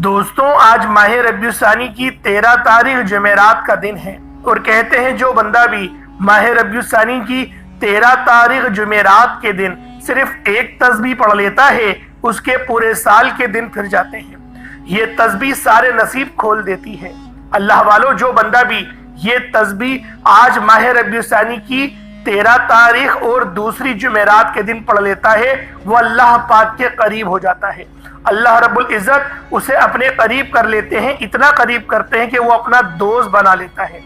دوستوں، آج ماہ ربیع الثانی کی 13 تاریخ جمعرات کا دن ہے اور کہتے ہیں جو بندہ بھی ماہ ربیع الثانی کی 13 تاریخ جمعرات کے دن صرف ایک تسبیح پڑھ لیتا ہے اس کے پورے سال کے دن پھر جاتے ہیں۔ یہ تسبیح سارے نصیب کھول دیتی ہے۔ اللہ والو، جو بندہ بھی یہ تسبیح آج ماہ ربیع الثانی کی 13 تاریخ اور دوسری جمعرات کے دن پڑھ لیتا ہے وہ اللہ پاک کے قریب ہو جاتا ہے۔ اللہ رب العزت اسے اپنے قریب کر لیتے ہیں، اتنا قریب کرتے ہیں کہ وہ اپنا دوست بنا لیتا ہے۔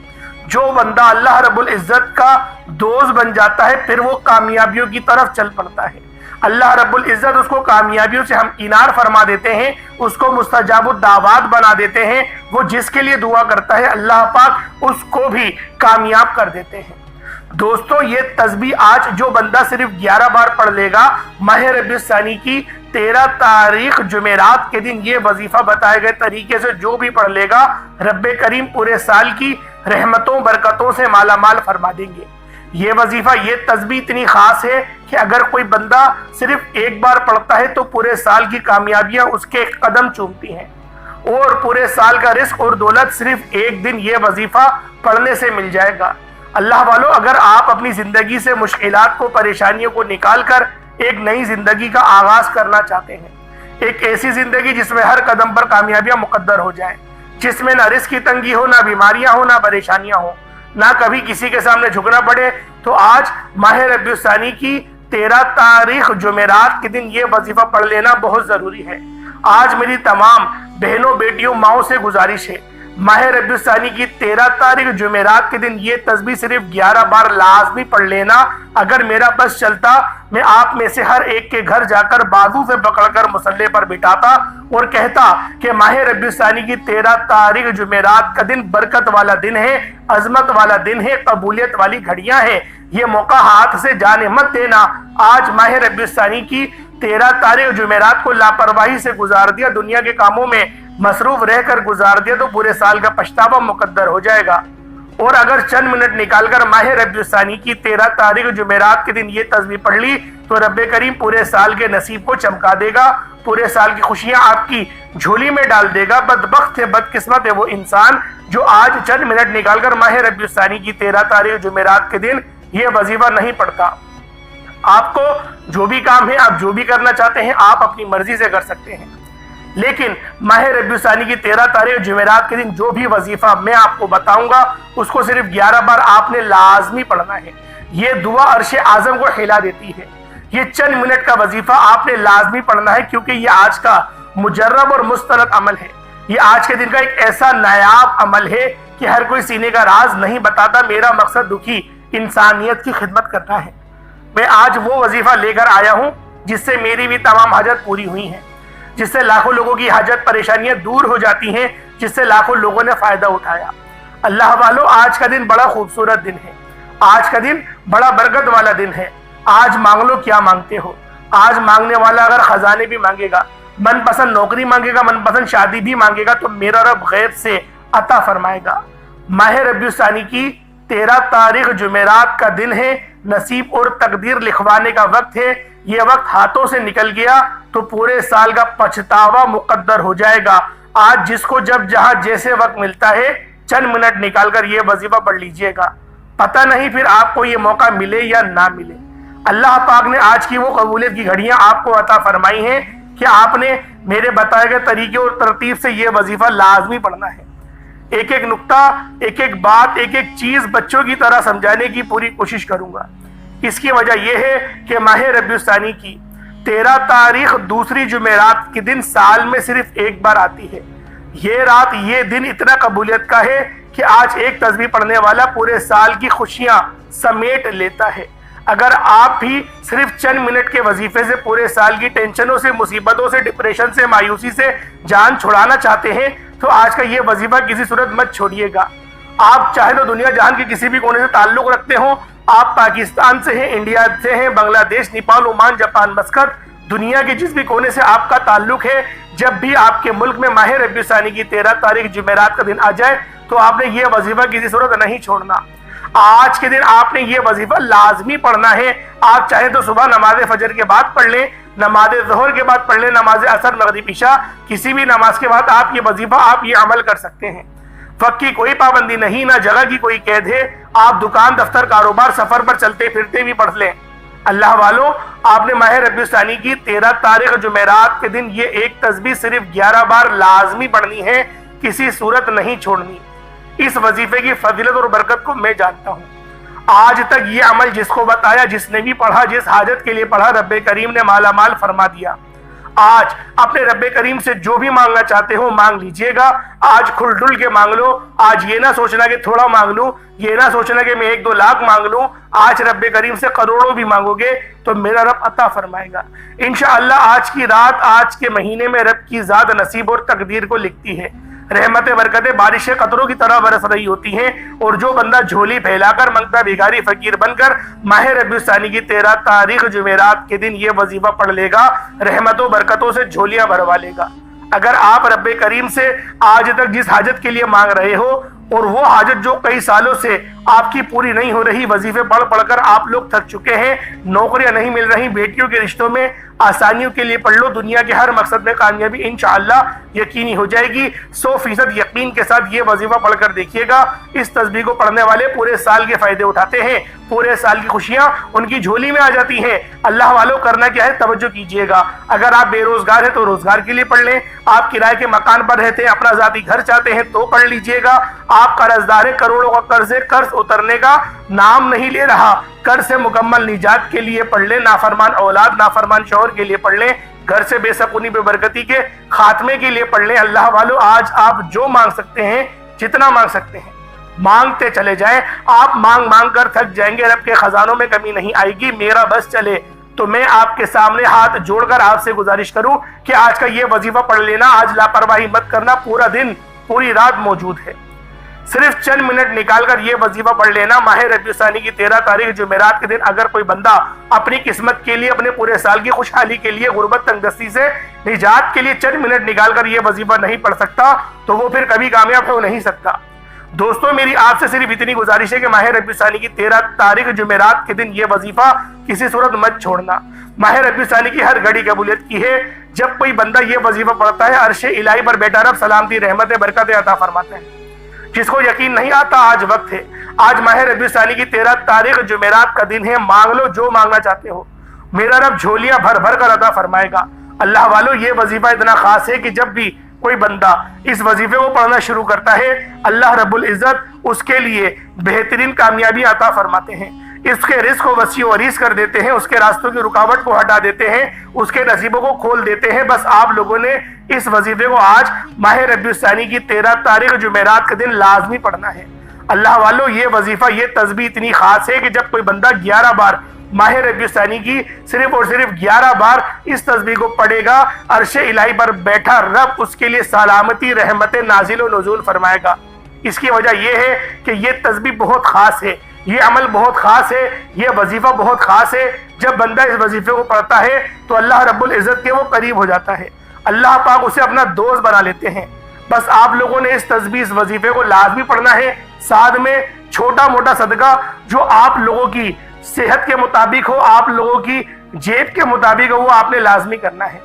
جو بندہ اللہ رب العزت کا دوست بن جاتا ہے پھر وہ کامیابیوں کی طرف چل پڑتا ہے۔ اللہ رب العزت اس کو کامیابیوں سے ہمکنار فرما دیتے ہیں، اس کو مستجاب الدعوات بنا دیتے ہیں۔ وہ جس کے لیے دعا کرتا ہے اللہ پاک اس کو بھی کامیاب کر دیتے ہیں۔ دوستوں، یہ تسبیح آج جو بندہ صرف 11 بار پڑھ لے گا ماہ ربیع الثانی کی 13 تاریخ جمعرات کے دن یہ وظیفہ بتائے گئے طریقے سے جو بھی پڑھ لے گا رب کریم پورے سال کی رحمتوں برکتوں سے مالا مال فرما دیں گے۔ یہ وظیفہ، یہ تسبیح اتنی خاص ہے کہ اگر کوئی بندہ صرف ایک بار پڑھتا ہے تو پورے سال کی کامیابیاں اس کے قدم چومتی ہیں اور پورے سال کا رزق اور دولت صرف ایک دن یہ وظیفہ پڑھنے سے مل جائے گا۔ اللہ والو، اگر آپ اپنی زندگی سے مشکلات کو، پریشانیوں کو نکال کر ایک نئی زندگی کا آغاز کرنا چاہتے ہیں، ایک ایسی زندگی جس میں ہر قدم پر کامیابیاں مقدر ہو جائیں، جس میں نہ رزق کی تنگی ہو، نہ بیماریاں ہو، نہ پریشانیاں ہو، نہ کبھی کسی کے سامنے جھکنا پڑے، تو آج ماہ ربیع الثانی کی 13 تاریخ جمعرات کے دن یہ وظیفہ پڑھ لینا بہت ضروری ہے۔ آج میری تمام بہنوں، بیٹیوں، ماؤں سے گزارش ہے، ماہ ربیع الثانی کی 13 تاریخ جمعرات کے دن یہ تسبیح صرف 11 بار لازمی پڑھ لینا۔ اگر میرا بس چلتا میں آپ میں سے ہر ایک کے گھر جا کر بازو سے پکڑ کر مصلے پر بٹھاتا اور کہتا کہ ماہ ربیع الثانی کی 13 تاریخ جمعرات کا دن برکت والا دن ہے، عظمت والا دن ہے، قبولیت والی گھڑیاں ہیں، یہ موقع ہاتھ سے جانے مت دینا۔ آج ماہ ربیع الثانی کی 13 تاریخ جمعرات کو لاپرواہی سے گزار دیا، دنیا کے کاموں میں مصروف رہ کر گزار دیا تو پورے سال کا پچھتاوا مقدر ہو جائے گا۔ اور اگر چند منٹ نکال کر ماہ ربیع الثانی کی 13 تاریخ جمعرات کے دن یہ تسبیح پڑھ لی تو رب کریم پورے سال کے نصیب کو چمکا دے گا، پورے سال کی خوشیاں آپ کی جھولی میں ڈال دے گا۔ بدبخت ہے، بدقسمت ہے وہ انسان جو آج چند منٹ نکال کر ماہ ربیع الثانی کی 13 تاریخ جمعرات کے دن یہ وظیفہ نہیں پڑھتا۔ آپ کو جو بھی کام ہے، آپ جو بھی کرنا چاہتے ہیں، آپ اپنی مرضی سے کر سکتے ہیں، لیکن ماہ ربیع الثانی کی 13 تاریخ جمعرات کے دن جو بھی وظیفہ میں آپ کو بتاؤں گا اس کو صرف 11 بار آپ نے لازمی پڑھنا ہے۔ یہ دعا عرش اعظم کو ہلا دیتی ہے۔ یہ چند منٹ کا وظیفہ آپ نے لازمی پڑھنا ہے کیونکہ یہ آج کا مجرب اور مستند عمل ہے۔ یہ آج کے دن کا ایک ایسا نایاب عمل ہے کہ ہر کوئی سینے کا راز نہیں بتاتا۔ میرا مقصد دکھی انسانیت کی خدمت کرنا ہے۔ میں آج وہ وظیفہ لے کر آیا ہوں جس سے میری بھی تمام حاجت پوری ہوئی ہیں، جس سے لاکھوں لوگوں کی حاجت پریشانیاں دور ہو جاتی ہیں، جس سے لاکھوں لوگوں نے فائدہ اٹھایا۔ اللہ والو، آج کا دن بڑا خوبصورت دن ہے، آج کا دن بڑا برکت والا دن ہے۔ آج مانگ لو کیا مانگتے ہو۔ آج مانگنے والا اگر خزانے بھی مانگے گا، من پسند نوکری مانگے گا، من پسند شادی بھی مانگے گا تو میرا رب غیب سے عطا فرمائے گا۔ ماہ ربیع الثانی کی 13 تاریخ جمعرات کا دن ہے، نصیب اور تقدیر لکھوانے کا وقت ہے۔ یہ وقت ہاتھوں سے نکل گیا تو پورے سال کا پچھتاوا مقدر ہو جائے گا۔ آج جس کو جب جہاں جیسے وقت ملتا ہے چند منٹ نکال کر یہ وظیفہ پڑھ لیجئے گا، پتہ نہیں پھر آپ کو یہ موقع ملے یا نہ ملے۔ اللہ پاک نے آج کی وہ قبولیت کی گھڑیاں آپ کو عطا فرمائی ہیں کہ آپ نے میرے بتائے گئے طریقے اور ترتیب سے یہ وظیفہ لازمی پڑھنا ہے۔ ایک ایک نقطہ، ایک ایک بات، ایک ایک چیز بچوں کی طرح سمجھانے کی پوری کوشش کروں گا۔ اس کی وجہ یہ ہے کہ ماہ ربیع الثانی کی 13 تاریخ دوسری جمعرات کے دن سال میں صرف ایک بار آتی ہے۔ یہ رات، یہ دن اتنا قبولیت کا ہے کہ آج ایک تسبیح پڑھنے والا پورے سال کی خوشیاں سمیٹ لیتا ہے۔ اگر آپ بھی صرف چند منٹ کے وظیفے سے پورے سال کی ٹینشنوں سے، مصیبتوں سے، ڈپریشن سے، مایوسی سے جان چھڑانا چاہتے ہیں تو آج کا یہ وظیفہ کسی صورت مت چھوڑیے گا۔ آپ چاہے تو دنیا جہان کے کسی بھی کونے سے تعلق رکھتے ہوں، آپ پاکستان سے ہیں، انڈیا سے ہیں، بنگلہ دیش، نیپال، عمان، جاپان، مسقط، دنیا کے جس بھی کونے سے آپ کا تعلق ہے، جب بھی آپ کے ملک میں ماہ ربیع الثانی کی 13 تاریخ جمعرات کا دن آ جائے تو آپ نے یہ وظیفہ کسی صورت نہیں چھوڑنا۔ آج کے دن آپ نے یہ وظیفہ لازمی پڑھنا ہے۔ آپ چاہیں تو صبح نماز فجر کے بعد پڑھ لیں، نماز ظہر کے بعد پڑھ لیں، نماز عصر، مغرب، عشاء، کسی بھی نماز کے بعد آپ یہ وظیفہ آپ یہ عمل کر سکتے ہیں۔ وقت کی کوئی پابندی نہیں، نہ جگہ کی کوئی قید ہے، آپ دکان، دفتر، کاروبار، سفر پر چلتے پھرتے بھی پڑھ لیں۔ اللہ والوں، آپ نے ماہ ربیع الثانی کی 13 تاریخ جمعرات کے دن یہ ایک تسبیح صرف 11 بار لازمی پڑھنی ہے، کسی صورت نہیں چھوڑنی۔ اس وظیفے کی فضیلت اور برکت کو میں جانتا ہوں۔ آج تک یہ عمل جس کو بتایا، جس نے بھی پڑھا، جس حاجت کے لیے پڑھا، رب کریم نے مالا مال فرما دیا۔ آج اپنے رب کریم سے جو بھی مانگنا چاہتے ہو مانگ لیجئے گا۔ آج کھل ڈل کے مانگ لو۔ آج یہ نہ سوچنا کہ تھوڑا مانگ لوں، یہ نہ سوچنا کہ میں 1-2 لاکھ مانگ لوں۔ آج رب کریم سے کروڑوں بھی مانگو گے تو میرا رب عطا فرمائے گا انشاءاللہ۔ آج کی رات، آج کے مہینے میں رب کی ذات نصیب اور تقدیر کو لکھتی ہے۔ رحمت برکتیں بارش قطروں کی طرح برس رہی ہوتی ہیں، اور جو بندہ جھولی پھیلا کر منگتا بھیکاری فقیر بن کر ماہ ربیع الثانی کی 13 تاریخ جمعرات کے دن یہ وظیفہ پڑھ لے گا، رحمتوں برکتوں سے جھولیاں بھروا لے گا۔ اگر آپ رب کریم سے آج تک جس حاجت کے لیے مانگ رہے ہو، اور وہ حاجت جو کئی سالوں سے آپ کی پوری نہیں ہو رہی، وظیفے پڑھ پڑھ کر آپ لوگ تھک چکے ہیں، نوکریاں نہیں مل رہی، بیٹیوں کے رشتوں میں آسانیوں کے لیے پڑھ لو، دنیا کے ہر مقصد میں کامیابی انشاءاللہ یقینی ہو جائے گی۔ 100% یقین کے ساتھ یہ وظیفہ پڑھ کر دیکھیے گا۔ اس تسبیح کو پڑھنے والے پورے سال کے فائدے اٹھاتے ہیں، پورے سال کی خوشیاں ان کی جھولی میں آ جاتی ہیں۔ اللہ والوں، کرنا کیا ہے، توجہ کیجئے گا۔ اگر آپ بے روزگار ہیں تو روزگار کے لیے پڑھ لیں، آپ کرائے کے مکان پر رہتے ہیں، اپنا ذاتی گھر چاہتے ہیں تو پڑھ لیجئے گا۔ آپ قرض دار ہیں، کروڑوں کا قرض اترنے کا نام نہیں لے رہا، قرض سے مکمل نجات کے لیے پڑھ لیں، نافرمان اولاد، نافرمان شوہر کے لیے پڑھ لیں، گھر سے بے سکونی بے برکتی کے خاتمے کے لیے پڑھ لیں۔ اللہ والو، آج آپ جو مانگ سکتے ہیں، جتنا مانگ سکتے ہیں، مانگتے چلے جائیں۔ آپ مانگ مانگ کر تھک جائیں گے، رب کے خزانوں میں کمی نہیں آئے گی۔ میرا بس چلے تو میں آپ کے سامنے ہاتھ جوڑ کر آپ سے گزارش کروں کہ آج کا یہ وظیفہ پڑھ لینا، آج لاپرواہی مت کرنا، پورا دن پوری رات موجود ہے۔ صرف چند منٹ نکال کر یہ وظیفہ پڑھ لینا۔ ماہ ربیع الثانی کی 13 تاریخ جمعرات کے دن اگر کوئی بندہ اپنی قسمت کے لیے، اپنے پورے سال کی خوشحالی کے لیے، غربت تنگدستی سے نجات کے لیے چند منٹ نکال کر یہ وظیفہ نہیں پڑھ سکتا تو وہ پھر کبھی کامیاب ہو نہیں سکتا۔ دوستوں، میری آپ سے صرف اتنی گزارش ہے کہ ماہ ربیع الثانی کی 13 تاریخ جمعرات کے دن یہ وظیفہ کسی صورت مت چھوڑنا۔ ماہ ربیع الثانی کی ہر گھڑی قبولیت کی ہے۔ جب کوئی بندہ یہ وظیفہ پڑھتا ہے، عرش الہی پر بیٹھا رب سلامتی، رحمت، برکت عطا فرماتے ہیں۔ جس کو یقین نہیں آتا، آج وقت ہے۔ آج ماہ ربیع الثانی کی 13 تاریخ جمعرات کا دن ہے۔ مانگ لو جو مانگنا چاہتے ہو، میرا رب جھولیاں بھر بھر کر عطا فرمائے گا۔ اللہ والو، یہ وظیفہ اتنا خاص ہے کہ جب بھی کوئی بندہ اس وظیفے کو پڑھنا شروع کرتا ہے، اللہ رب العزت اس کے لیے بہترین کامیابی عطا فرماتے ہیں، اس کے رزق کو وسیع و عریض کر دیتے ہیں، اس کے راستوں کی رکاوٹ کو ہٹا دیتے ہیں، اس کے نصیبوں کو کھول دیتے ہیں۔ بس آپ لوگوں نے اس وظیفے کو آج ماہ ربیع الثانی کی 13 تاریخ جمعرات کے دن لازمی پڑھنا ہے۔ اللہ والو، یہ وظیفہ، یہ تسبیح اتنی خاص ہے کہ جب کوئی بندہ 11 بار ماہ ربیع الثانی کی صرف اور صرف 11 بار اس تسبیح کو پڑھے گا، عرش الہی پر بیٹھا رب اس کے لیے سلامتی، رحمت نازل و نزول فرمائے گا۔ اس کی وجہ یہ ہے کہ یہ تسبیح بہت خاص ہے، یہ عمل بہت خاص ہے، یہ وظیفہ بہت خاص ہے۔ جب بندہ اس وظیفے کو پڑھتا ہے تو اللہ رب العزت کے وہ قریب ہو جاتا ہے، اللہ پاک اسے اپنا دوست بنا لیتے ہیں۔ بس آپ لوگوں نے اس تسبیح، اس وظیفے کو لازمی پڑھنا ہے۔ ساتھ میں چھوٹا موٹا صدقہ جو آپ لوگوں کی صحت کے مطابق ہو، آپ لوگوں کی جیب کے مطابق ہو، وہ آپ نے لازمی کرنا ہے۔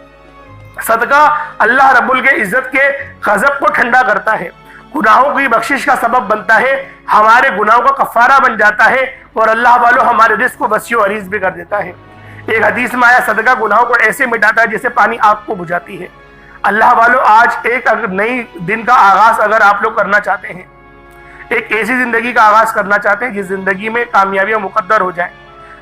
صدقہ اللہ رب العزت کے غضب کو ٹھنڈا کرتا ہے، گناہوں کی بخشش کا سبب بنتا ہے، ہمارے گناہوں کا کفارہ بن جاتا ہے، اور اللہ والو ہمارے رزق کو وسیع و عریض بھی کر دیتا ہے۔ ایک حدیث میں آیا، صدقہ گناہوں کو ایسے مٹاتا ہے جیسے پانی آگ کو بجھاتی ہے۔ اللہ والو، آج ایک نئی دن کا آغاز اگر آپ لوگ کرنا چاہتے ہیں، ایک ایسی زندگی کا آغاز کرنا چاہتے ہیں جس زندگی میں کامیابیاں مقدر ہو جائیں،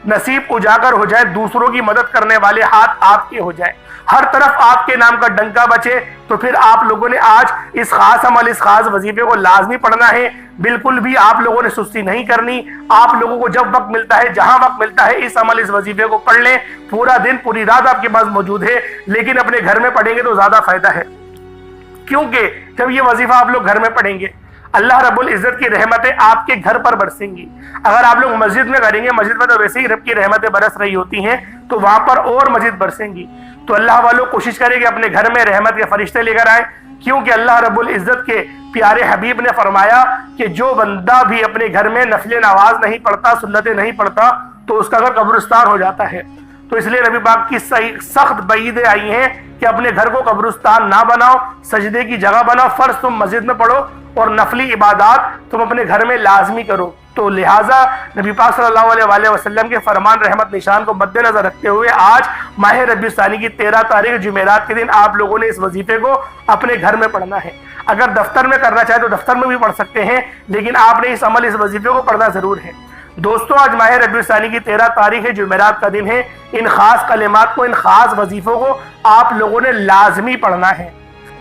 نصیب اجاگر ہو جائے، دوسروں کی مدد کرنے والے ہاتھ آپ کے ہو جائیں، ہر طرف آپ کے نام کا ڈنکا بچے، تو پھر آپ لوگوں نے آج اس خاص عمل، اس خاص وظیفے کو لازمی پڑھنا ہے۔ بالکل بھی آپ لوگوں نے سستی نہیں کرنی۔ آپ لوگوں کو جب وقت ملتا ہے، جہاں وقت ملتا ہے، اس عمل، اس وظیفے کو پڑھ لیں۔ پورا دن، پوری رات آپ کے پاس موجود ہے، لیکن اپنے گھر میں پڑھیں گے تو زیادہ فائدہ ہے، کیونکہ جب یہ وظیفہ آپ لوگ گھر میں پڑھیں گے، اللہ رب العزت کی رحمتیں آپ کے گھر پر برسیں گی۔ اگر آپ لوگ مسجد میں کریں گے، مسجد میں تو ویسے ہی رب کی رحمتیں برس رہی ہوتی ہیں، تو وہاں پر اور مزید برسیں گی۔ تو اللہ والوں کوشش کریں کہ اپنے گھر میں رحمت کے فرشتے لے کر آئیں، کیونکہ اللہ رب العزت کے پیارے حبیب نے فرمایا کہ جو بندہ بھی اپنے گھر میں نفل نواز نہیں پڑھتا، سنتیں نہیں پڑھتا، تو اس کا گھر قبرستان ہو جاتا ہے۔ تو اس لیے نبی پاک کی سخت بعیدیں آئی ہیں کہ اپنے گھر کو قبرستان نہ بناؤ، سجدے کی جگہ بناؤ، فرض تم مسجد میں پڑھو اور نفلی عبادات تم اپنے گھر میں لازمی کرو۔ تو لہٰذا نبی پاک صلی اللہ علیہ وآلہ وسلم کے فرمان رحمت نشان کو مد نظر رکھتے ہوئے آج ماہ ربیع الثانی کی 13 تاریخ جمعرات کے دن آپ لوگوں نے اس وظیفے کو اپنے گھر میں پڑھنا ہے۔ اگر دفتر میں کرنا چاہے تو دفتر میں بھی پڑھ سکتے ہیں، لیکن آپ نے اس وظیفے کو پڑھنا ضرور ہے۔ دوستوں، آج ماہ ربیع الثانی کی 13 تاریخ ہے، جمعرات کا دن ہے۔ ان خاص کلمات کو، ان خاص وظیفوں کو آپ لوگوں نے لازمی پڑھنا ہے۔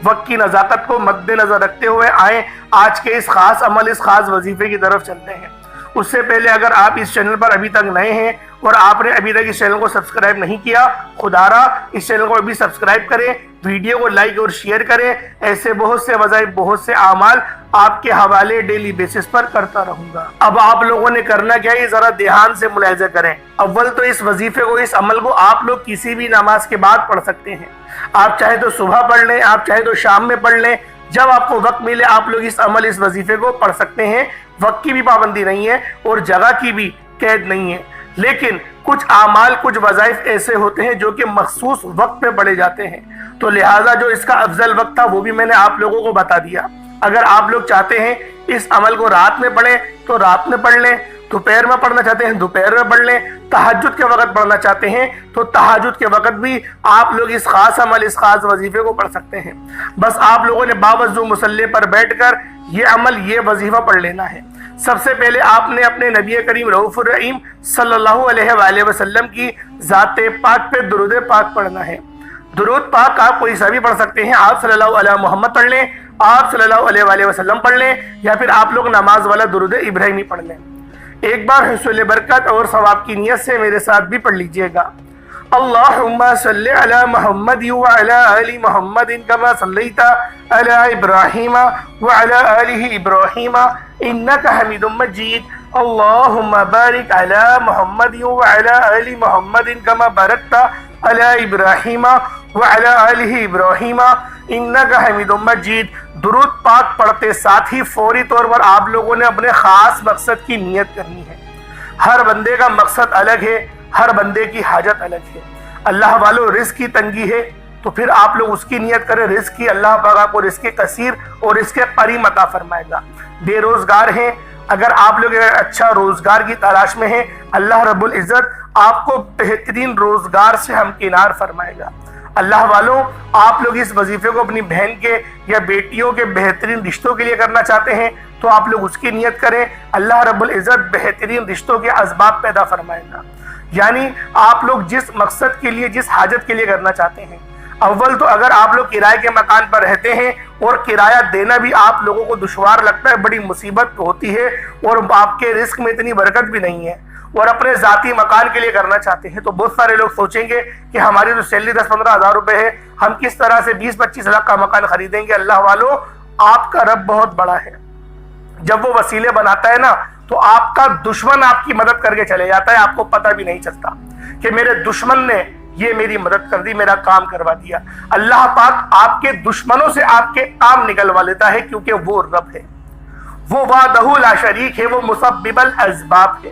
وقت کی نزاکت کو مد نظر رکھتے ہوئے آئیں آج کے اس خاص عمل، اس خاص وظیفے کی طرف چلتے ہیں۔ اس سے پہلے اگر آپ اس چینل پر ابھی تک نئے ہیں اور آپ نے ابھی تک اس چینل کو سبسکرائب نہیں کیا، خدا را اس چینل کو ابھی سبسکرائب کریں، ویڈیو کو لائک اور شیئر کریں۔ ایسے بہت سے وظائف، بہت سے اعمال آپ کے حوالے ڈیلی بیسس پر کرتا رہوں گا۔ اب آپ لوگوں نے کرنا کیا ہے، ذرا دھیان سے ملاحظہ کریں۔ اول تو اس وظیفے کو، اس عمل کو آپ لوگ کسی بھی نماز کے بعد پڑھ سکتے ہیں۔ آپ چاہے تو صبح پڑھ لیں، آپ چاہے تو شام میں پڑھ لیں، جب آپ کو وقت ملے آپ لوگ اس عمل، اس وظیفے کو پڑھ سکتے ہیں۔ وقت کی بھی پابندی نہیں ہے اور جگہ کی بھی قید نہیں ہے، لیکن کچھ اعمال، کچھ وظائف ایسے ہوتے ہیں جو کہ مخصوص وقت میں پڑھے جاتے ہیں، تو لہٰذا جو اس کا افضل وقت تھا وہ بھی میں نے آپ لوگوں کو بتا دیا۔ اگر آپ لوگ چاہتے ہیں اس عمل کو رات میں پڑھیں تو رات میں پڑھ لیں، دوپہر میں پڑھنا چاہتے ہیں دوپہر میں پڑھ لیں، تہجد کے وقت پڑھنا چاہتے ہیں تو تہجد کے وقت بھی آپ لوگ اس خاص عمل، اس خاص وظیفے کو پڑھ سکتے ہیں۔ بس آپ لوگوں نے باوضو مصلی پر بیٹھ کر یہ عمل، یہ وظیفہ پڑھ لینا ہے۔ سب سے پہلے آپ نے اپنے نبی کریم رؤوف الرحیم صلی اللہ علیہ وآلہ وسلم کی ذات پاک پہ درود پاک پڑھنا ہے۔ درود پاک آپ کوئی سا بھی پڑھ سکتے ہیں، آپ صلی اللہ علیہ محمد پڑھ لیں، آپ صلی اللہ علیہ وآلہ وسلم پڑھ لیں، یا پھر آپ لوگ نماز والا درود ابراہیمی پڑھ لیں۔ ایک بار حصول برکت اور ثواب کی نیت سے میرے ساتھ بھی پڑھ لیجئے گا۔ اللہم صلی علی محمد وعلی آل محمد کما صلیت علی ابراہیم وعلی آل ابراہیم انکا حمید مجید۔ اللہم بارک علی محمد وعلی آل محمد کما بارکت علی ابراہیم وعلی آل ابراہیم انکا حمید مجید۔ درود پاک پڑھتے ساتھ ہی فوری طور پر آپ لوگوں نے اپنے خاص مقصد کی نیت کرنی ہے۔ ہر بندے کا مقصد الگ ہے، ہر بندے کی حاجت الگ ہے۔ اللہ والو رزق کی تنگی ہے تو پھر آپ لوگ اس کی نیت کریں، رزق کی، اللہ پاک آپ کو رزق کثیر اور رزق قریب عطا فرمائے گا۔ بے روزگار ہیں، اگر آپ لوگ اچھا روزگار کی تلاش میں ہیں، اللہ رب العزت آپ کو بہترین روزگار سے ہمکنار فرمائے گا۔ اللہ والوں، آپ لوگ اس وظیفے کو اپنی بہن کے یا بیٹیوں کے بہترین رشتوں کے لیے کرنا چاہتے ہیں تو آپ لوگ اس کی نیت کریں، اللہ رب العزت بہترین رشتوں کے اسباب پیدا فرمائے گا۔ یعنی آپ لوگ جس مقصد کے لیے، جس حاجت کے لیے کرنا چاہتے ہیں، اول تو اگر آپ لوگ کرائے کے مکان پر رہتے ہیں اور کرایہ دینا بھی آپ لوگوں کو دشوار لگتا ہے، بڑی مصیبت ہوتی ہے اور آپ کے رزق میں اتنی برکت بھی نہیں ہے، اور اپنے ذاتی مکان کے لیے کرنا چاہتے ہیں، تو بہت سارے لوگ سوچیں گے کہ ہماری تو سیلری 10-15 ہزار روپے ہے، ہم کس طرح سے 20-25 لاکھ کا مکان خریدیں گے؟ اللہ والو، آپ کا رب بہت بڑا ہے۔ جب وہ وسیلے بناتا ہے نا تو آپ کا دشمن آپ کی مدد کر کے چلے جاتا ہے، آپ کو پتہ بھی نہیں چلتا کہ میرے دشمن نے یہ میری مدد کر دی، میرا کام کروا دیا۔ اللہ پاک آپ کے دشمنوں سے آپ کے کام نکلوا لیتا ہے، کیونکہ وہ رب ہے، وہ وحدہ لا شریک ہے، وہ مسبب الاسباب ہے۔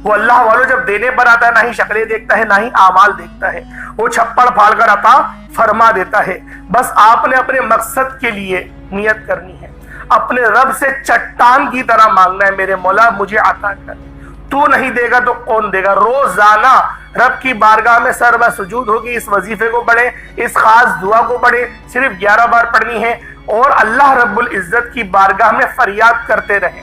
وہ اللہ والو جب دینے پر آتا ہے نہ ہی شکلیں دیکھتا ہے، نہ ہی اعمال دیکھتا ہے، وہ چھپڑ پھاڑ کر عطا فرما دیتا ہے۔ بس آپ نے اپنے مقصد کے لیے نیت کرنی ہے، اپنے رب سے چٹان کی طرح مانگنا ہے، میرے مولا مجھے عطا کر، تو نہیں دے گا تو کون دے گا۔ روزانہ رب کی بارگاہ میں سر بہ سجود ہوگی، اس وظیفے کو پڑھیں، اس خاص دعا کو پڑھیں، صرف 11 بار پڑھنی ہے، اور اللہ رب العزت کی بارگاہ میں فریاد کرتے رہیں۔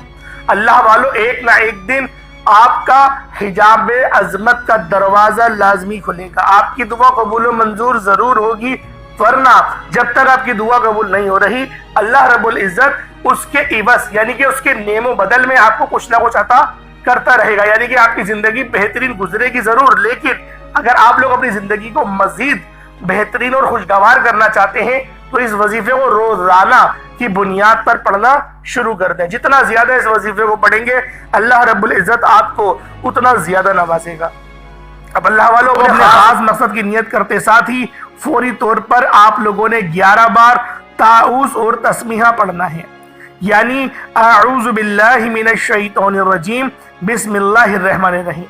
اللہ والو، ایک نہ ایک دن آپ کا حجاب عظمت کا دروازہ لازمی کھلے گا، آپ کی دعا قبول و منظور ضرور ہوگی، ورنہ جب تک آپ کی دعا قبول نہیں ہو رہی، اللہ رب العزت اس کے عوض یعنی کہ اس کے نعم و بدل میں آپ کو کچھ نہ کچھ عطا کرتا رہے گا، یعنی کہ آپ کی زندگی بہترین گزرے گی ضرور، لیکن اگر آپ لوگ اپنی زندگی کو مزید بہترین اور خوشگوار کرنا چاہتے ہیں تو اس وظیفے کو روزانہ کی بنیاد پر پڑھنا شروع کر دیں۔ جتنا زیادہ اس وظیفے کو پڑھیں گے اللہ رب العزت آپ کو اتنا زیادہ نوازے گا۔ اب اللہ والوں کو اپنے خاص مقصد کی نیت کرتے ساتھ ہی فوری طور پر آپ لوگوں نے 11 بار تعوذ اور تسمیہ پڑھنا ہے، یعنی اعوذ باللہ من الشیطان الرجیم بسم اللہ الرحمن الرحیم۔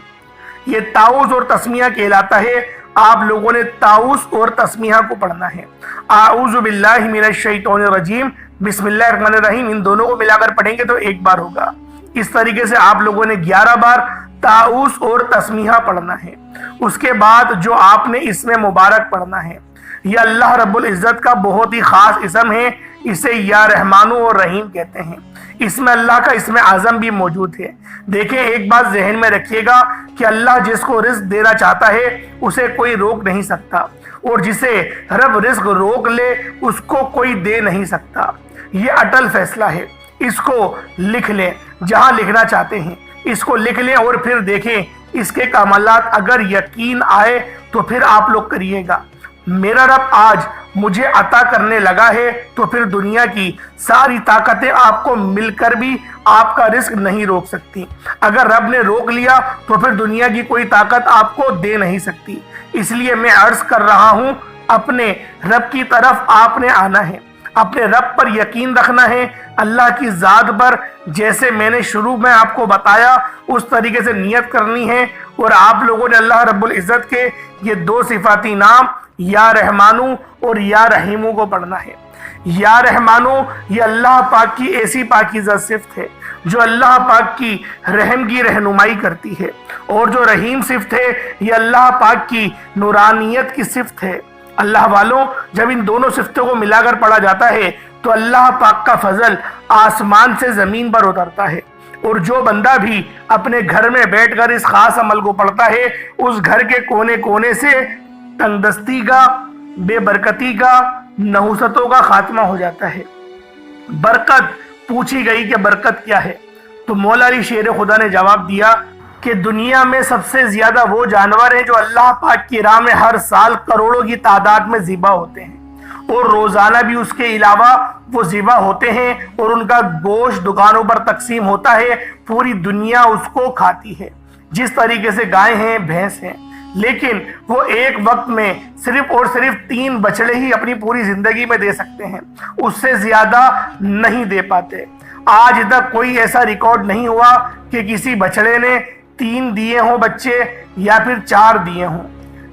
یہ تعوذ اور تسمیہ کہلاتا ہے آپ لوگوں نے طاؤس اور تسمیہ کو پڑھنا ہے۔ اعوذ باللہ من الشیطان الرجیم، بسم اللہ الرحمن الرحیم، ان دونوں کو ملا کر پڑھیں گے تو ایک بار ہوگا۔ اس طریقے سے آپ لوگوں نے 11 بار طاؤس اور تسمیہ پڑھنا ہے۔ اس کے بعد جو آپ نے اس میں مبارک پڑھنا ہے، یہ اللہ رب العزت کا بہت ہی خاص اسم ہے، اسے یا رحمانو اور رحیم کہتے ہیں۔ اس میں اللہ کا اسم اعظم بھی موجود ہے۔ دیکھیں، ایک بات ذہن میں رکھیے گا کہ اللہ جس کو رزق دینا چاہتا ہے اسے کوئی روک نہیں سکتا، اور جسے رب رزق روک لے اس کو کوئی دے نہیں سکتا۔ یہ اٹل فیصلہ ہے، اس کو لکھ لیں، جہاں لکھنا چاہتے ہیں اس کو لکھ لیں، اور پھر دیکھیں اس کے کمالات اگر یقین آئے تو پھر آپ لوگ کریے گا۔ میرا رب آج مجھے عطا کرنے لگا ہے تو پھر دنیا کی ساری طاقتیں آپ کو مل کر بھی آپ کا رزق نہیں روک سکتی۔ اگر رب نے روک لیا تو پھر دنیا کی کوئی طاقت آپ کو دے نہیں سکتی۔ اس لیے میں عرض کر رہا ہوں، اپنے رب کی طرف آپ نے آنا ہے، اپنے رب پر یقین رکھنا ہے، اللہ کی ذات پر، جیسے میں نے شروع میں آپ کو بتایا اس طریقے سے نیت کرنی ہے، اور آپ لوگوں نے اللہ رب العزت کے یہ 2 صفاتی نام یا رحمانو اور یا رحیمو کو پڑھنا ہے۔ یا رحمانو یہ اللہ پاک کی ایسی پاکیزہ صفت ہے جو اللہ پاک کی رحم کی رہنمائی کرتی ہے، اور جو رحیم صفت ہے یہ اللہ پاک کی نورانیت کی صفت ہے۔ اللہ والوں، جب ان دونوں صفتوں کو ملا کر پڑھا جاتا ہے تو اللہ پاک کا فضل آسمان سے زمین پر اترتا ہے، اور جو بندہ بھی اپنے گھر میں بیٹھ کر اس خاص عمل کو پڑھتا ہے اس گھر کے کونے کونے سے تنگ دستی کا، بے برکتی کا، نحوستوں کا خاتمہ ہو جاتا ہے۔ برکت پوچھی گئی کہ برکت کیا ہے، تو مولا علی شیر خدا نے جواب دیا کہ دنیا میں سب سے زیادہ وہ جانور ہیں جو اللہ پاک کی راہ میں ہر سال کروڑوں کی تعداد میں ذبح ہوتے ہیں، اور روزانہ بھی اس کے علاوہ وہ ذبح ہوتے ہیں، اور ان کا گوشت دکانوں پر تقسیم ہوتا ہے، پوری دنیا اس کو کھاتی ہے، جس طریقے سے گائے ہیں، بھینس ہیں۔ لیکن وہ ایک وقت میں صرف اور صرف 3 بچڑے ہی اپنی پوری زندگی میں دے سکتے ہیں، اس سے زیادہ نہیں دے پاتے۔ آج تک کوئی ایسا ریکارڈ نہیں ہوا کہ کسی بچڑے نے 3 دیے ہوں بچے یا پھر 4 دیے ہوں،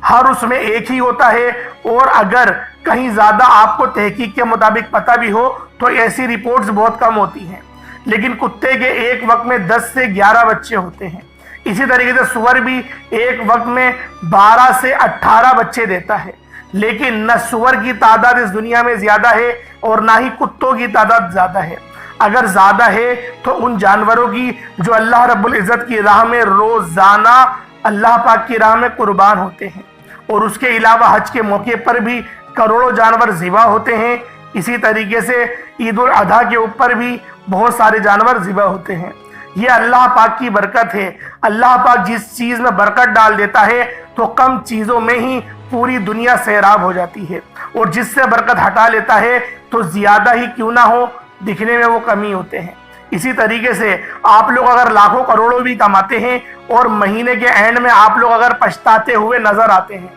ہر اس میں ایک ہی ہوتا ہے، اور اگر کہیں زیادہ آپ کو تحقیق کے مطابق پتہ بھی ہو تو ایسی رپورٹس بہت کم ہوتی ہیں۔ لیکن کتے کے ایک وقت میں 10 سے 11 بچے ہوتے ہیں۔ اسی طریقے سے سور بھی ایک وقت میں 12 سے 18 بچے دیتا ہے، لیکن نہ سور کی تعداد اس دنیا میں زیادہ ہے اور نہ ہی کتوں کی تعداد زیادہ ہے۔ اگر زیادہ ہے تو ان جانوروں کی جو اللہ رب العزت کی راہ میں روزانہ اللہ پاک کی راہ میں قربان ہوتے ہیں، اور اس کے علاوہ حج کے موقع پر بھی کروڑوں جانور ذبح ہوتے ہیں۔ اسی طریقے سے عید الاضحیٰ کے اوپر بھی بہت سارے جانور ذبح ہوتے ہیں۔ یہ اللہ پاک کی برکت ہے۔ اللہ پاک جس چیز میں برکت ڈال دیتا ہے تو کم چیزوں میں ہی پوری دنیا سیراب ہو جاتی ہے، اور جس سے برکت ہٹا لیتا ہے تو زیادہ ہی کیوں نہ ہو دکھنے میں وہ کمی ہوتے ہیں۔ اسی طریقے سے آپ لوگ اگر لاکھوں کروڑوں بھی کماتے ہیں اور مہینے کے اینڈ میں آپ لوگ اگر پچھتاتے ہوئے نظر آتے ہیں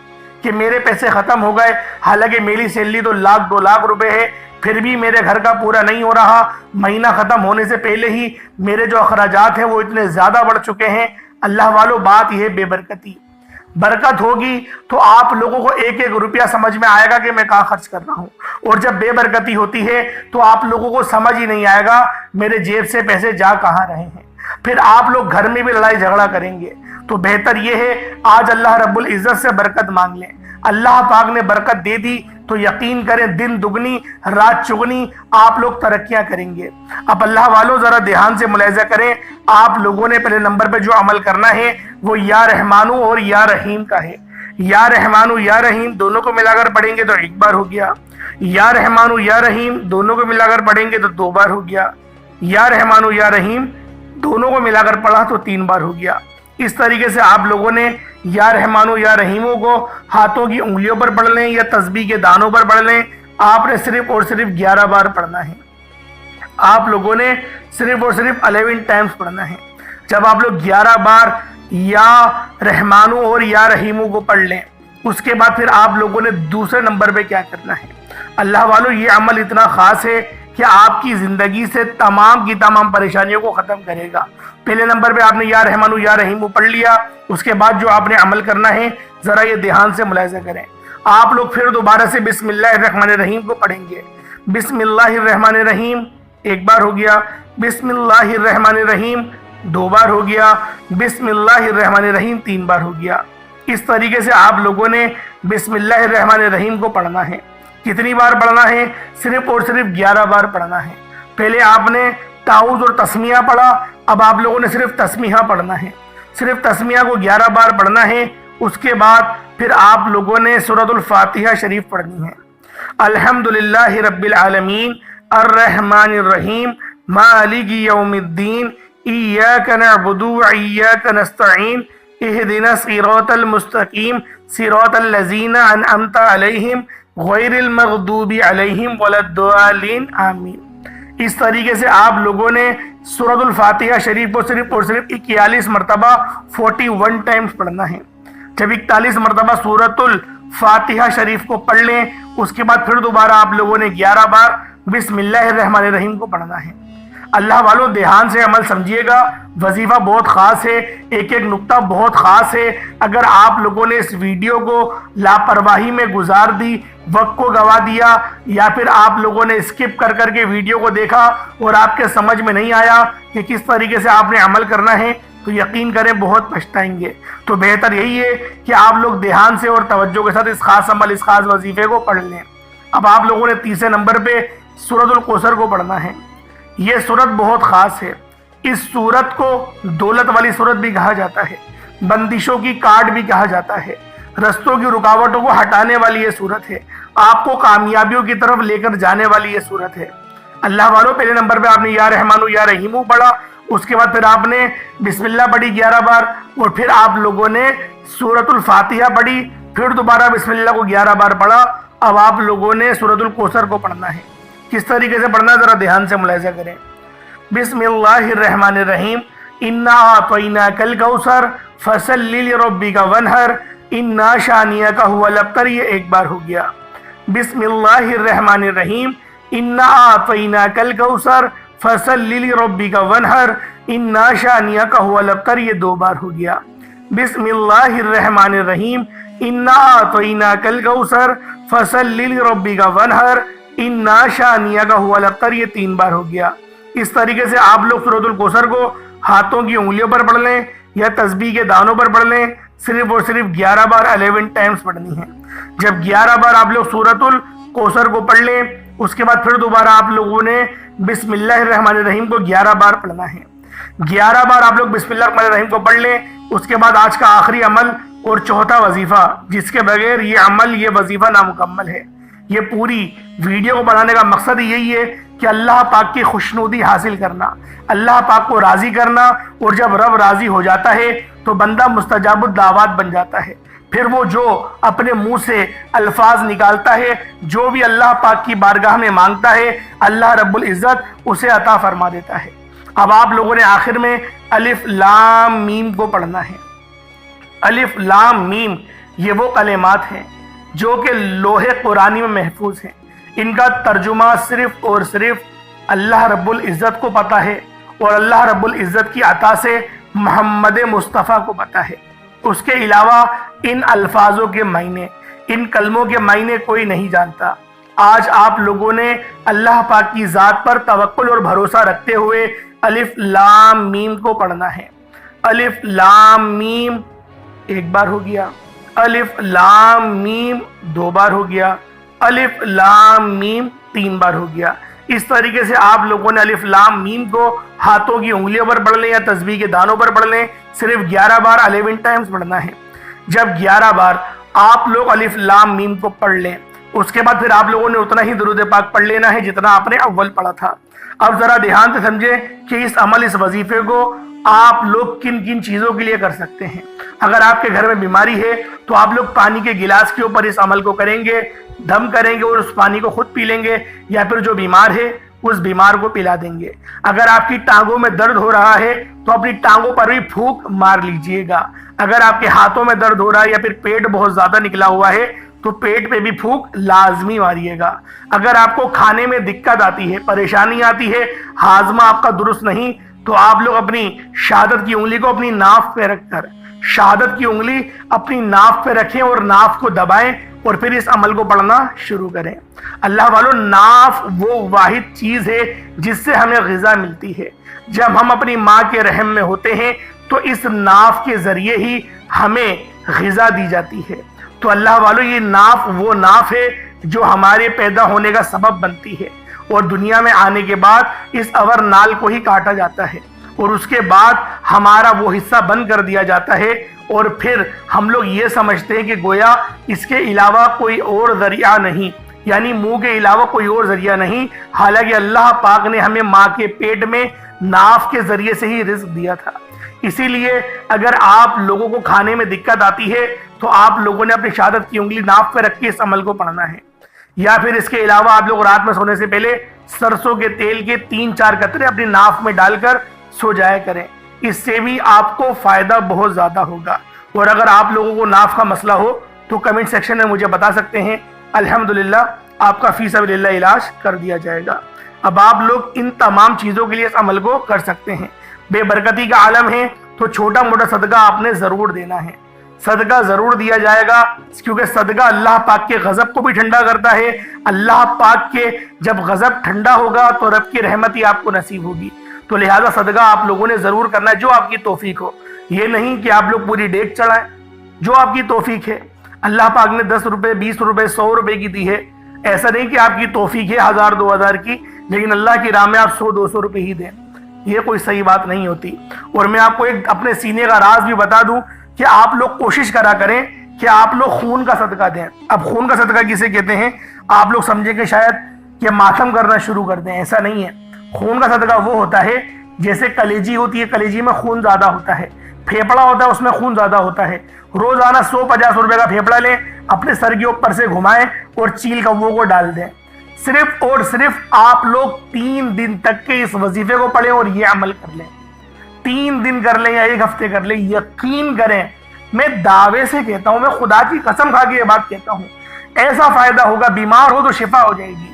کہ میرے پیسے ختم ہو گئے، حالانکہ میری سیلری تو 1,00,000 2 لاکھ روپے ہے، پھر بھی میرے گھر کا پورا نہیں ہو رہا، مہینہ ختم ہونے سے پہلے ہی میرے جو اخراجات ہیں وہ اتنے زیادہ بڑھ چکے ہیں۔ اللہ والوں، بات یہ بے برکتی۔ برکت ہوگی تو آپ لوگوں کو ایک ایک روپیہ سمجھ میں آئے گا کہ میں کہاں خرچ کر رہا ہوں، اور جب بے برکتی ہوتی ہے تو آپ لوگوں کو سمجھ ہی نہیں آئے گا میرے جیب سے پیسے جا کہاں رہے ہیں، پھر آپ لوگ گھر میں بھی لڑائی جھگڑا کریں گے۔ تو بہتر یہ ہے آج اللہ رب العزت سے برکت مانگ لیں۔ اللہ پاک نے برکت دے دی تو یقین کریں دن دگنی رات چگنی آپ لوگ ترقیاں کریں گے۔ اب اللہ والوں ذرا دھیان سے ملاحظہ کریں، آپ لوگوں نے پہلے نمبر پہ جو عمل کرنا ہے وہ یا رحمانو اور یا رحیم کا ہے۔ یا رحمانو یا رحیم دونوں کو ملا کر پڑھیں گے تو ایک بار ہو گیا، یا رحمانو یا رحیم دونوں کو ملا کر پڑھیں گے تو 2 بار ہو گیا، یا رحمانو یا رحیم دونوں کو ملا کر پڑھا تو 3 بار ہو گیا۔ اس طریقے سے آپ لوگوں نے یا رحمانو یا رحیموں کو ہاتھوں کی انگلیوں پر پڑھ لیں یا تسبیح کے دانوں پر پڑھ لیں۔ آپ نے صرف اور صرف 11 بار پڑھنا ہے۔ آپ لوگوں نے صرف اور صرف 11 ٹائمز پڑھنا ہے۔ جب آپ لوگ 11 بار یا رحمانو اور یا رحیموں کو پڑھ لیں، اس کے بعد پھر آپ لوگوں نے دوسرے نمبر پہ کیا کرنا ہے۔ اللہ والوں، یہ عمل اتنا خاص ہے کہ آپ کی زندگی سے تمام کی تمام پریشانیوں کو ختم کرے گا۔ پہلے نمبر پہ آپ نے یا رحمانو یا رحیمو پڑھ لیا، اس کے بعد جو آپ نے عمل کرنا ہے ذرا یہ دھیان سے ملاحظہ کریں۔ آپ لوگ پھر دوبارہ سے بسم اللہ الرحمن الرحیم کو پڑھیں گے۔ بسم اللہ الرحمن الرحیم ایک بار ہو گیا، بسم اللہ الرحمن الرحیم دو بار ہو گیا، بسم اللہ الرحمن الرحیم تین بار ہو گیا۔ اس طریقے سے آپ لوگوں نے بسم اللہ الرحمن الرحیم کو پڑھنا ہے۔ کتنی بار پڑھنا ہے؟ صرف اور صرف 11 بار پڑھنا ہے۔ پہلے آپ نے تعوذ اور تسمیہ پڑھا، اب آپ لوگوں نے صرف تسمیہ پڑھنا ہے۔ صرف تسمیہ کو 11 بار پڑھنا ہے۔ اس کے بعد پھر آپ لوگوں نے سورۃ الفاتحہ شریف پڑھنی ہے۔ الحمدللہ رب العالمین الرحمن الرحیم مالک یوم الدین ایاک نعبد و ایاک نستعین اہدنا الصراط المستقیم صراط الذین انعمت علیہم غیر المغضوب علیہم ولا الضالین آمین۔ اس طریقے سے آپ لوگوں نے سورۃ الفاتحہ شریف کو صرف اور صرف 41 مرتبہ 41 ٹائمز پڑھنا ہے۔ جب 41 مرتبہ سورۃ الفاتحہ شریف کو پڑھ لیں، اس کے بعد پھر دوبارہ آپ لوگوں نے 11 بار بسم اللہ الرحمن الرحیم کو پڑھنا ہے۔ اللہ والوں دھیان سے عمل سمجھیے گا، وظیفہ بہت خاص ہے، ایک ایک نقطہ بہت خاص ہے۔ اگر آپ لوگوں نے اس ویڈیو کو لاپرواہی میں گزار دی، وقت کو گوا دیا، یا پھر آپ لوگوں نے اسکپ کر کر کے ویڈیو کو دیکھا اور آپ کے سمجھ میں نہیں آیا کہ کس طریقے سے آپ نے عمل کرنا ہے، تو یقین کریں بہت پچھتائیں گے۔ تو بہتر یہی ہے کہ آپ لوگ دھیان سے اور توجہ کے ساتھ اس خاص عمل، اس خاص وظیفے کو پڑھ لیں۔ اب آپ لوگوں نے تیسرے نمبر پہ سورۃ الکوثر کو پڑھنا ہے۔ یہ سورت بہت خاص ہے۔ اس سورت کو دولت والی سورت بھی کہا جاتا ہے، بندشوں کی کاٹ بھی کہا جاتا ہے، رستوں کی رکاوٹوں کو ہٹانے والی یہ سورت ہے، آپ کو کامیابیوں کی طرف لے کر جانے والی یہ سورت ہے۔ اللہ والوں پہلے نمبر پہ آپ نے یا رحمانو یا رحیمو پڑھا، اس کے بعد پھر آپ نے بسم اللہ پڑھی 11 بار، اور پھر آپ لوگوں نے سورۃ الفاتحہ پڑھی، پھر دوبارہ بسم اللہ کو 11 بار پڑھا۔ اب آپ لوگوں نے سورۃ الکوثر کو پڑھنا ہے۔ کس طریقے سے پڑھنا ذرا دھیان سے ملاحظہ کریں۔ بسم اللہ الرحمن الرحیم انا اعطیناک الکوثر فصل لربک وانحر انا شانئک هو الابتر، یہ ایک بار ہو گیا۔ بسم اللہ الرحمن الرحیم انا اعطیناک الکوثر فصل لربک وانحر انا شانئک هو الابتر، یہ دو بار ہو گیا۔ بسم اللہ الرحمن الرحیم انا اعطیناک الکوثر فصل لربک وانحر انا شانئک هو الابتر، یہ 3 بار ہو گیا۔ اس طریقے سے آپ لوگ سورۃ الکوثر کو ہاتھوں کی انگلیوں پر پڑھ لیں یا تسبیح کے دانوں پر پڑھ لیں، صرف اور صرف 11 بار 11 ٹائمز پڑھنی ہے۔ جب 11 بار آپ لوگ سورۃ الکوثر کو پڑھ لیں، اس کے بعد پھر دوبارہ آپ لوگوں نے بسم اللہ الرحمن الرحیم کو 11 بار پڑھنا ہے۔ 11 بار آپ لوگ بسم اللہ الرحمن الرحیم کو پڑھ لیں، اس کے بعد آج کا آخری عمل اور چوتھا وظیفہ، جس کے بغیر یہ عمل، یہ وظیفہ نامکمل ہے۔ یہ پوری ویڈیو کو بنانے کا مقصد یہی ہے کہ اللہ پاک کی خوشنودی حاصل کرنا، اللہ پاک کو راضی کرنا، اور جب رب راضی ہو جاتا ہے تو بندہ مستجاب الدعوات بن جاتا ہے۔ پھر وہ جو اپنے منہ سے الفاظ نکالتا ہے، جو بھی اللہ پاک کی بارگاہ میں مانگتا ہے، اللہ رب العزت اسے عطا فرما دیتا ہے۔ اب آپ لوگوں نے آخر میں الف لام میم کو پڑھنا ہے۔ الف لام میم یہ وہ کلمات ہیں جو کہ لوح قرآنی میں محفوظ ہیں۔ ان کا ترجمہ صرف اور صرف اللہ رب العزت کو پتہ ہے، اور اللہ رب العزت کی عطا سے محمد مصطفیٰ کو پتہ ہے۔ اس کے علاوہ ان الفاظوں کے معنی، ان کلموں کے معنی کوئی نہیں جانتا۔ آج آپ لوگوں نے اللہ پاک کی ذات پر توکل اور بھروسہ رکھتے ہوئے الف لام میم کو پڑھنا ہے۔ الف لام میم ایک بار ہو گیا، الف لام میم 2 بار ہو گیا، الف لام میم 3 بار ہو گیا۔ اس طریقے سے آپ لوگوں نے الف لام میم کو ہاتھوں کی انگلیوں پر پڑھ لیں یا تسبیح کے دانوں پر پڑھ لیں، صرف 11 بار 11 ٹائمز پڑھنا ہے۔ جب 11 بار آپ لوگ الف لام میم کو پڑھ لیں، اس کے بعد پھر آپ لوگوں نے اتنا ہی درود پاک پڑھ لینا ہے جتنا آپ نے اول پڑھا تھا۔ اب ذرا دھیان سے سمجھیں کہ اس عمل، اس وظیفے کو آپ لوگ کن کن چیزوں کے لیے کر سکتے ہیں۔ اگر آپ کے گھر میں بیماری ہے تو آپ لوگ پانی کے گلاس کے اوپر اس عمل کو کریں گے، دم کریں گے اور اس پانی کو خود پی لیں گے، یا پھر جو بیمار ہے اس بیمار کو پلا دیں گے۔ اگر آپ کی ٹانگوں میں درد ہو رہا ہے تو اپنی ٹانگوں پر بھی پھونک مار لیجئے گا۔ اگر آپ کے ہاتھوں میں درد ہو رہا ہے یا پھر پیٹ بہت زیادہ نکلا ہوا ہے تو پیٹ پہ بھی پھونک لازمی ماریے گا۔ اگر آپ کو کھانے میں دقت آتی ہے، پریشانی آتی ہے، ہاضمہ آپ کا درست نہیں، تو آپ لوگ اپنی شہادت کی انگلی کو اپنی ناف پہ رکھ کر شہادت کی انگلی اپنی ناف پہ رکھیں اور ناف کو دبائیں اور پھر اس عمل کو پڑھنا شروع کریں۔ اللہ والو، ناف وہ واحد چیز ہے جس سے ہمیں غذا ملتی ہے۔ جب ہم اپنی ماں کے رحم میں ہوتے ہیں تو اس ناف کے ذریعے ہی ہمیں غذا دی جاتی ہے۔ تو اللہ والو، یہ ناف وہ ناف ہے جو ہمارے پیدا ہونے کا سبب بنتی ہے، اور دنیا میں آنے کے بعد اس اور نال کو ہی کاٹا جاتا ہے اور اس کے بعد ہمارا وہ حصہ بند کر دیا جاتا ہے، اور پھر ہم لوگ یہ سمجھتے ہیں کہ گویا اس کے علاوہ کوئی اور ذریعہ نہیں، یعنی منہ کے علاوہ کوئی اور ذریعہ نہیں، حالانکہ اللہ پاک نے ہمیں ماں کے پیٹ میں ناف کے ذریعے سے ہی رزق دیا تھا۔ اسی لیے اگر آپ لوگوں کو کھانے میں دقت آتی ہے تو آپ لوگوں نے اپنی شہادت کی انگلی ناف پہ رکھ کے اس عمل کو پڑھنا ہے، یا پھر اس کے علاوہ آپ لوگ رات میں سونے سے پہلے سرسوں کے تیل کے 3-4 قطرے اپنی ناف میں ڈال کر سو جایا کریں، اس سے بھی آپ کو فائدہ بہت زیادہ ہوگا۔ اور اگر آپ لوگوں کو ناف کا مسئلہ ہو تو کمنٹ سیکشن میں مجھے بتا سکتے ہیں، الحمدللہ آپ کا فی سبیل اللہ علاج کر دیا جائے گا۔ اب آپ لوگ ان تمام چیزوں کے لیے اس عمل کو کر سکتے ہیں۔ بے برکتی کا عالم ہے تو چھوٹا موٹا صدقہ آپ نے ضرور دینا ہے، صدقہ ضرور دیا جائے گا، کیونکہ صدقہ اللہ پاک کے غضب کو بھی ٹھنڈا کرتا ہے۔ اللہ پاک کے جب غضب ٹھنڈا ہوگا تو رب کی رحمت ہی آپ کو نصیب ہوگی، تو لہذا صدقہ آپ لوگوں نے ضرور کرنا ہے جو آپ کی توفیق ہو۔ یہ نہیں کہ آپ لوگ پوری ڈیک چڑھائیں، جو آپ کی توفیق ہے۔ اللہ پاک نے 10 روپے 20 روپے 100 روپے کی دی ہے، ایسا نہیں کہ آپ کی توفیق ہے 1000 2000 کی، لیکن اللہ کی راہ میں آپ 100 200 روپے ہی دیں، یہ کوئی صحیح بات نہیں ہوتی۔ اور میں آپ کو ایک اپنے سینے کا راز بھی بتا دوں کہ آپ لوگ کوشش کرا کریں کہ آپ لوگ خون کا صدقہ دیں۔ اب خون کا صدقہ کسے کہتے ہیں؟ آپ لوگ سمجھیں کہ شاید کہ ماتم کرنا شروع کر دیں، ایسا نہیں ہے۔ خون کا صدقہ وہ ہوتا ہے جیسے کلیجی ہوتی ہے، کلیجی میں خون زیادہ ہوتا ہے، پھیپڑا ہوتا ہے اس میں خون زیادہ ہوتا ہے، روزانہ 100-50 روپے کا پھیپڑا لیں، اپنے سر کے اوپر سے گھمائیں اور چیل کبوں کو ڈال دیں۔ صرف اور صرف آپ لوگ 3 دن تک کے اس وظیفے کو پڑھیں اور یہ عمل کر لیں، 3 دن کر لیں یا 1 ہفتے کر لیں، یقین کریں، میں دعوے سے کہتا ہوں، میں خدا کی قسم کھا کے یہ بات کہتا ہوں، ایسا فائدہ ہوگا۔ بیمار ہو تو شفا ہو جائے گی،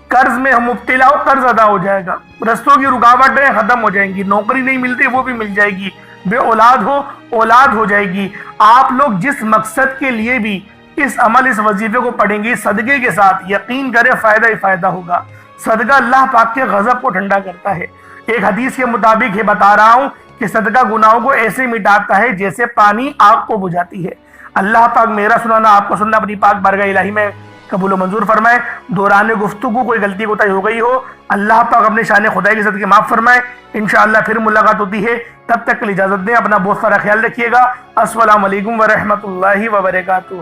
قرض میں مبتلا ہو قرض ادا ہو جائے گا، رستوں کی رکاوٹیں ختم ہو جائیں گی، نوکری نہیں ملتی وہ بھی مل جائے گی، بے اولاد ہو اولاد ہو جائے گی۔ آپ لوگ جس مقصد کے لیے بھی اس عمل اس وظیفے کو پڑھیں گے صدقے کے ساتھ، یقین کریں فائدہ ہی فائدہ ہوگا۔ صدقہ اللہ پاک کے غضب کو ٹھنڈا کرتا ہے۔ ایک حدیث کے مطابق یہ بتا رہا ہوں کہ صدقہ گناہوں کو ایسے مٹاتا ہے جیسے پانی آگ کو بجھاتی ہے۔ اللہ پاک میرا سنانا آپ کو سننا اپنی پاک بارگاہ الہی میں قبول و منظور فرمائے۔ دوران گفتگو کوئی غلطی کوتاہی ہو گئی ہو، اللہ پاک اپنے شان خدائی کے صدقے معاف فرمائے۔ انشاءاللہ پھر ملاقات ہوتی ہے، تب تک کے لیے اجازت دیں، اپنا بہت سارا خیال رکھیے گا۔ السلام علیکم ورحمۃ اللہ وبرکاتہ۔